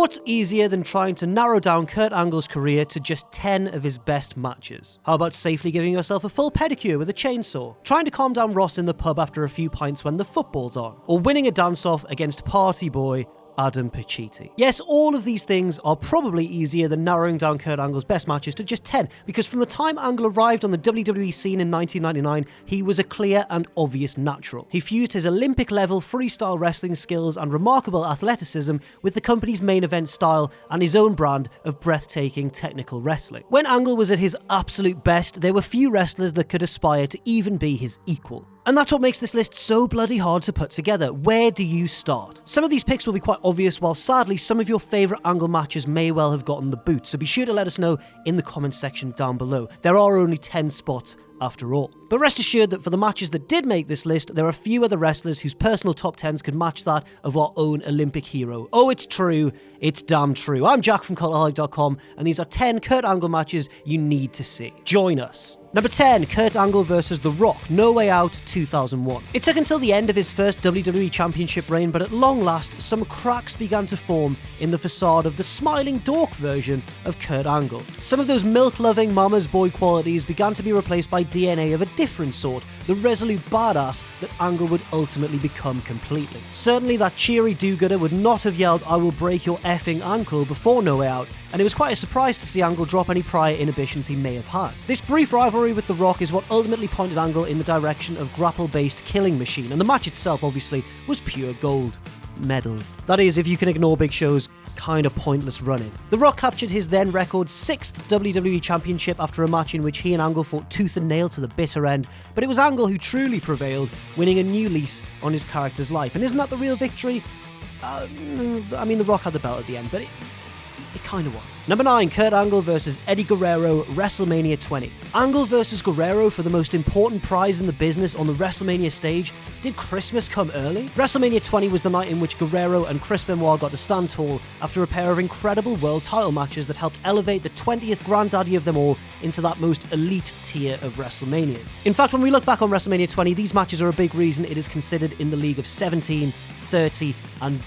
What's easier than trying to narrow down Kurt Angle's career to just 10 of his best matches? How about safely giving yourself a full pedicure with a chainsaw? Trying to calm down Ross in the pub after a few pints when the football's on? Or winning a dance-off against party boy Adam Pacitti? Yes, all of these things are probably easier than narrowing down Kurt Angle's best matches to just 10, because from the time Angle arrived on the WWE scene in 1999, he was a clear and obvious natural. He fused his Olympic-level freestyle wrestling skills and remarkable athleticism with the company's main event style and his own brand of breathtaking technical wrestling. When Angle was at his absolute best, there were few wrestlers that could aspire to even be his equal. And that's what makes this list so bloody hard to put together. Where do you start? Some of these picks will be quite obvious, while sadly some of your favourite Angle matches may well have gotten the boot, so be sure to let us know in the comments section down below. There are only 10 spots after all. But rest assured that for the matches that did make this list, there are few other wrestlers whose personal top 10s could match that of our own Olympic hero. Oh, it's true. It's damn true. I'm Jack from Cultaholic.com, and these are 10 Kurt Angle matches you need to see. Join us. Number 10, Kurt Angle vs. The Rock, No Way Out 2001. It took until the end of his first WWE Championship reign, but at long last, some cracks began to form in the facade of the smiling dork version of Kurt Angle. Some of those milk-loving mama's boy qualities began to be replaced by DNA of a different sort, the resolute badass that Angle would ultimately become completely. Certainly that cheery do-gooder would not have yelled, "I will break your effing ankle" before No Way Out, and it was quite a surprise to see Angle drop any prior inhibitions he may have had. This brief rivalry with The Rock is what ultimately pointed Angle in the direction of grapple-based killing machine, and the match itself obviously was pure gold. Medals. That is, if you can ignore Big Show's kind of pointless running. The Rock captured his then record 6th WWE Championship after a match in which he and Angle fought tooth and nail to the bitter end, but it was Angle who truly prevailed, winning a new lease on his character's life. And isn't that the real victory? I mean, The Rock had the belt at the end, but it kind of was. Number 9, Kurt Angle vs. Eddie Guerrero, WrestleMania 20. Angle vs. Guerrero for the most important prize in the business on the WrestleMania stage. Did Christmas come early? WrestleMania 20 was the night in which Guerrero and Chris Benoit got to stand tall after a pair of incredible world title matches that helped elevate the 20th granddaddy of them all into that most elite tier of WrestleManias. In fact, when we look back on WrestleMania 20, these matches are a big reason it is considered in the league of 17, 30, and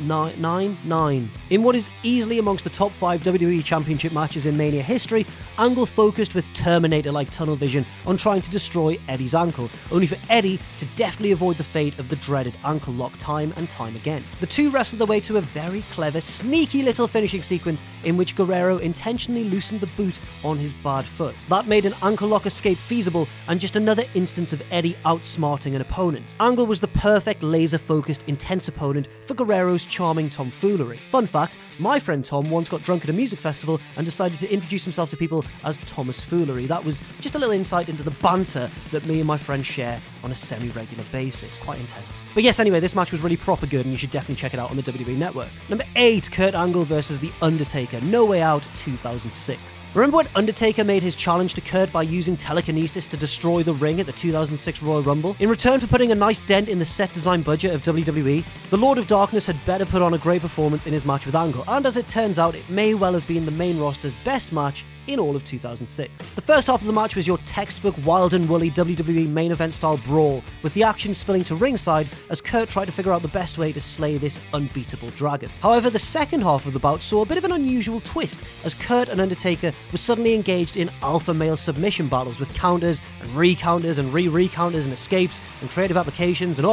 9. In what is easily amongst the top 5 WWE Championship matches in Mania history, Angle focused with Terminator-like tunnel vision on trying to destroy Eddie's ankle, only for Eddie to deftly avoid the fate of the dreaded ankle lock time and time again. The two wrestled their way to a very clever, sneaky little finishing sequence in which Guerrero intentionally loosened the boot on his bad foot. That made an ankle lock escape feasible, and just another instance of Eddie outsmarting an opponent. Angle was the perfect laser-focused, intense opponent for Guerrero's charming tomfoolery. Fun fact, my friend Tom once got drunk at a music festival and decided to introduce himself to people as Thomas Foolery. That was just a little insight into the banter that me and my friends share on a semi-regular basis. Quite intense. But yes, anyway, this match was really proper good, and you should definitely check it out on the WWE Network. Number 8, Kurt Angle vs. The Undertaker, No Way Out 2006. Remember when Undertaker made his challenge to Kurt by using telekinesis to destroy the ring at the 2006 Royal Rumble? In return for putting a nice dent in the set design budget of WWE, the Lord of Darkness had better put on a great performance in his match with Angle, and as it turns out, it may well have been the main roster's best match in all of 2006. The first half of the match was your textbook wild and woolly WWE main event style brawl, with the action spilling to ringside as Kurt tried to figure out the best way to slay this unbeatable dragon. However, the second half of the bout saw a bit of an unusual twist as Kurt and Undertaker were suddenly engaged in alpha male submission battles with counters and recounters and re-recounters and escapes and creative applications and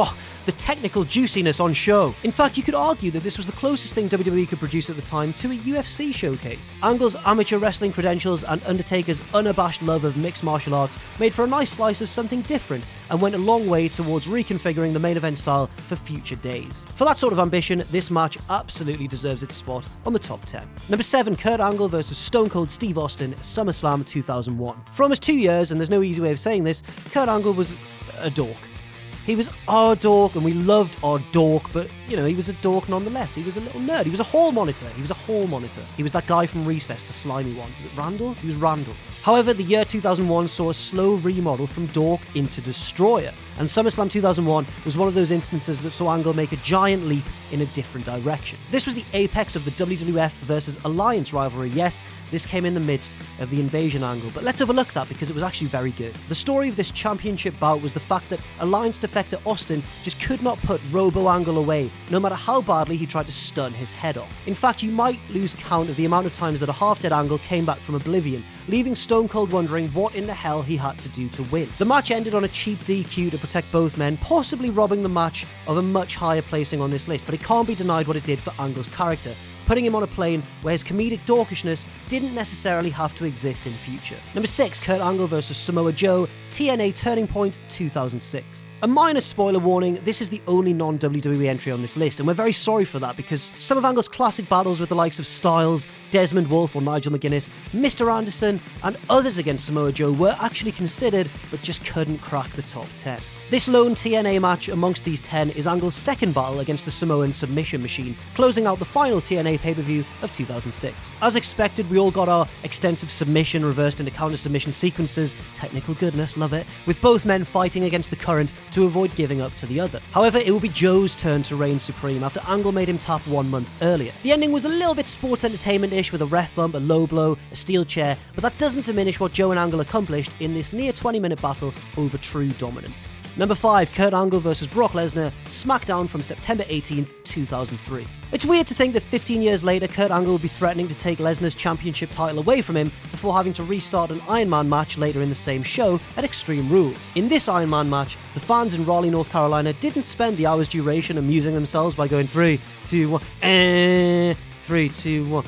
the technical juiciness on show. In fact, you could argue that this was the closest thing WWE could produce at the time to a UFC showcase. Angle's amateur wrestling credentials and Undertaker's unabashed love of mixed martial arts made for a nice slice of something different and went a long way towards reconfiguring the main event style for future days. For that sort of ambition, this match absolutely deserves its spot on the top 10. Number 7, Kurt Angle vs. Stone Cold Steve Austin, SummerSlam 2001. For almost 2 years, and there's no easy way of saying this, Kurt Angle was a dork. He was our dork, and we loved our dork, but, he was a dork nonetheless. He was a little nerd. He was a hall monitor. He was that guy from Recess, the slimy one. Was it Randall? He was Randall. However, the year 2001 saw a slow remodel from dork into destroyer, and SummerSlam 2001 was one of those instances that saw Angle make a giant leap in a different direction. This was the apex of the WWF versus Alliance rivalry. Yes, this came in the midst of the Invasion angle, but let's overlook that because it was actually very good. The story of this championship bout was the fact that Alliance defector Austin just could not put Robo Angle away, no matter how badly he tried to stun his head off. In fact, you might lose count of the amount of times that a half-dead Angle came back from oblivion, leaving Stone Cold wondering what in the hell he had to do to win. The match ended on a cheap DQ to protect both men, possibly robbing the match of a much higher placing on this list, but it can't be denied what it did for Angle's character, putting him on a plane where his comedic dorkishness didn't necessarily have to exist in future. Number 6, Kurt Angle vs Samoa Joe, TNA Turning Point 2006. A minor spoiler warning, this is the only non-WWE entry on this list, and we're very sorry for that because some of Angle's classic battles with the likes of Styles, Desmond Wolfe or Nigel McGuinness, Mr. Anderson, and others against Samoa Joe were actually considered, but just couldn't crack the top 10. This lone TNA match amongst these 10 is Angle's second battle against the Samoan Submission Machine, closing out the final TNA pay-per-view of 2006. As expected, we all got our extensive submission reversed into counter-submission sequences, technical goodness, love it, with both men fighting against the current to avoid giving up to the other. However, it would be Joe's turn to reign supreme after Angle made him tap 1 month earlier. The ending was a little bit sports entertainment-ish with a ref bump, a low blow, a steel chair, but that doesn't diminish what Joe and Angle accomplished in this near 20-minute battle over true dominance. Number 5, Kurt Angle vs Brock Lesnar, SmackDown from September 18th, 2003. It's weird to think that 15 years later, Kurt Angle will be threatening to take Lesnar's championship title away from him before having to restart an Iron Man match later in the same show at Extreme Rules. In this Iron Man match, the fans in Raleigh, North Carolina didn't spend the hour's duration amusing themselves by going 3, 2, 1, 3, 2, 1,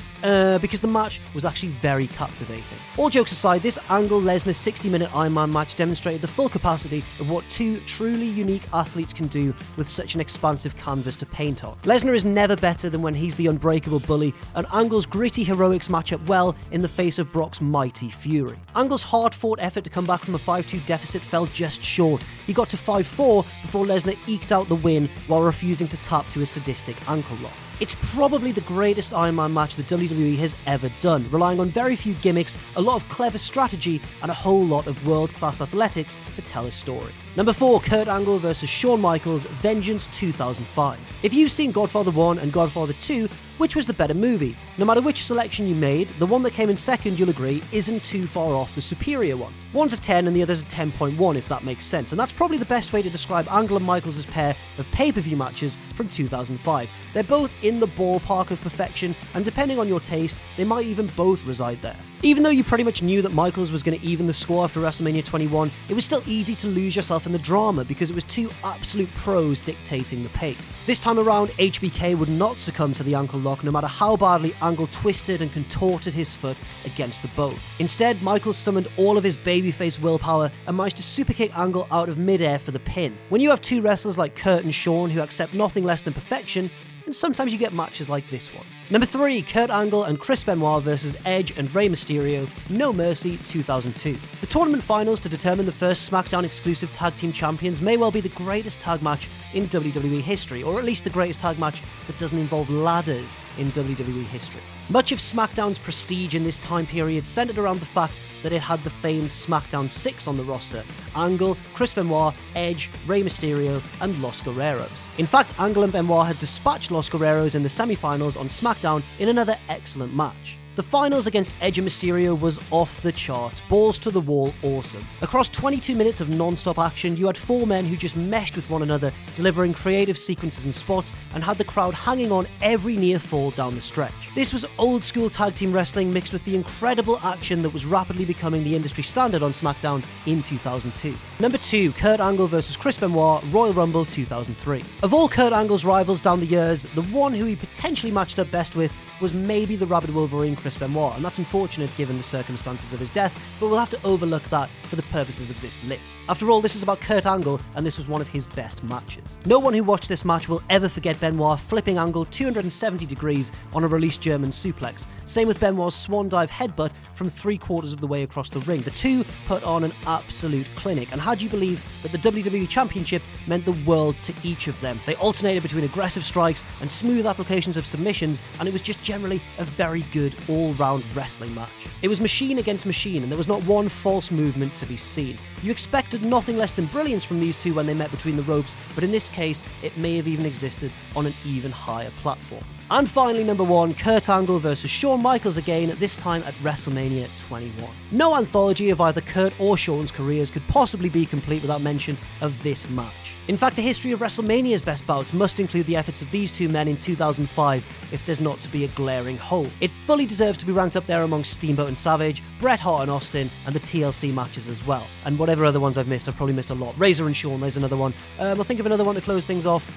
because the match was actually very captivating. All jokes aside, this Angle-Lesnar 60-minute Iron Man match demonstrated the full capacity of what two truly unique athletes can do with such an expansive canvas to paint on. Lesnar is never better than when he's the unbreakable bully, and Angle's gritty heroics match up well in the face of Brock's mighty fury. Angle's hard-fought effort to come back from a 5-2 deficit fell just short. He got to 5-4 before Lesnar eked out the win while refusing to tap to a sadistic ankle lock. It's probably the greatest Iron Man match the WWE has ever done, relying on very few gimmicks, a lot of clever strategy, and a whole lot of world-class athletics to tell a story. Number 4, Kurt Angle vs Shawn Michaels, Vengeance 2005. If you've seen Godfather 1 and Godfather 2, which was the better movie? No matter which selection you made, the one that came in second, you'll agree, isn't too far off the superior one. One's a 10 and the other's a 10.1, if that makes sense, and that's probably the best way to describe Angle and Michaels' pair of pay-per-view matches from 2005. They're both in the ballpark of perfection, and depending on your taste, they might even both reside there. Even though you pretty much knew that Michaels was going to even the score after WrestleMania 21, it was still easy to lose yourself in the drama because it was two absolute pros dictating the pace. This time around, HBK would not succumb to the ankle lock no matter how badly Angle twisted and contorted his foot against the boat. Instead, Michaels summoned all of his babyface willpower and managed to superkick Angle out of midair for the pin. When you have two wrestlers like Kurt and Shawn who accept nothing less than perfection, and sometimes you get matches like this one. Number 3, Kurt Angle and Chris Benoit vs Edge and Rey Mysterio, No Mercy 2002. The tournament finals to determine the first SmackDown exclusive tag team champions may well be the greatest tag match in WWE history, or at least the greatest tag match that doesn't involve ladders in WWE history. Much of SmackDown's prestige in this time period centered around the fact that it had the famed SmackDown 6 on the roster: Angle, Chris Benoit, Edge, Rey Mysterio, and Los Guerreros. In fact, Angle and Benoit had dispatched Los Guerreros in the semi-finals on SmackDown in another excellent match. The finals against Edge and Mysterio was off the charts, balls to the wall awesome. Across 22 minutes of non-stop action, you had 4 men who just meshed with one another, delivering creative sequences and spots, and had the crowd hanging on every near fall down the stretch. This was old school tag team wrestling mixed with the incredible action that was rapidly becoming the industry standard on SmackDown in 2002. Number 2, Kurt Angle vs Chris Benoit, Royal Rumble 2003. Of all Kurt Angle's rivals down the years, the one who he potentially matched up best with was maybe the Rabid Wolverine Chris Benoit, and that's unfortunate given the circumstances of his death, but we'll have to overlook that for the purposes of this list. After all, this is about Kurt Angle, and this was one of his best matches. No one who watched this match will ever forget Benoit flipping Angle 270 degrees on a released German suplex. Same with Benoit's swan dive headbutt from 3/4 of the way across the ring. The two put on an absolute clinic, and had you believe that the WWE Championship meant the world to each of them. They alternated between aggressive strikes and smooth applications of submissions, and it was just generally a very good all-round wrestling match. It was machine against machine, and there was not one false movement to be seen. You expected nothing less than brilliance from these two when they met between the ropes, but in this case, it may have even existed on an even higher platform. And finally, number 1, Kurt Angle versus Shawn Michaels again, this time at WrestleMania 21. No anthology of either Kurt or Shawn's careers could possibly be complete without mention of this match. In fact, the history of WrestleMania's best bouts must include the efforts of these two men in 2005 if there's not to be a glaring hole. It fully deserves to be ranked up there amongst Steamboat and Savage, Bret Hart and Austin, and the TLC matches as well. And whatever other ones I've missed, I've probably missed a lot. Razor and Shawn, there's another one. I'll think of another one to close things off.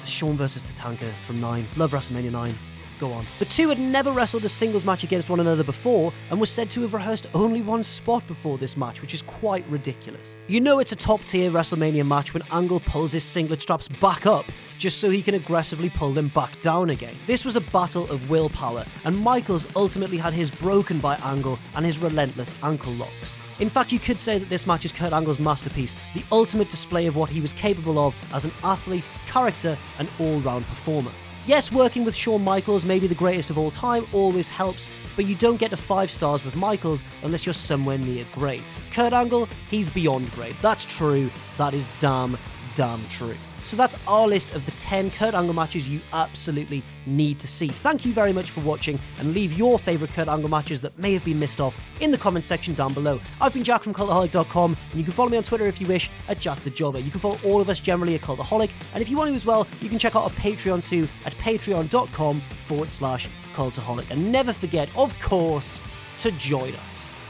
Shawn versus Tatanka from 9. Love WrestleMania 9. Go on. The two had never wrestled a singles match against one another before and was said to have rehearsed only one spot before this match, which is quite ridiculous. You know it's a top-tier WrestleMania match when Angle pulls his singlet straps back up just so he can aggressively pull them back down again. This was a battle of willpower, and Michaels ultimately had his broken by Angle and his relentless ankle locks. In fact, you could say that this match is Kurt Angle's masterpiece, the ultimate display of what he was capable of as an athlete, character, and all-round performer. Yes, working with Shawn Michaels, maybe the greatest of all time, always helps, but you don't get to 5 stars with Michaels unless you're somewhere near great. Kurt Angle, he's beyond great. That's true. That is damn true. So that's our list of the 10 Kurt Angle matches you absolutely need to see. Thank you very much for watching, and leave your favourite Kurt Angle matches that may have been missed off in the comments section down below. I've been Jack from Cultaholic.com, and you can follow me on Twitter if you wish at Jack the Jobber. You can follow all of us generally at Cultaholic, and if you want to as well, you can check out our Patreon too at patreon.com/Cultaholic. And never forget, of course, to join us.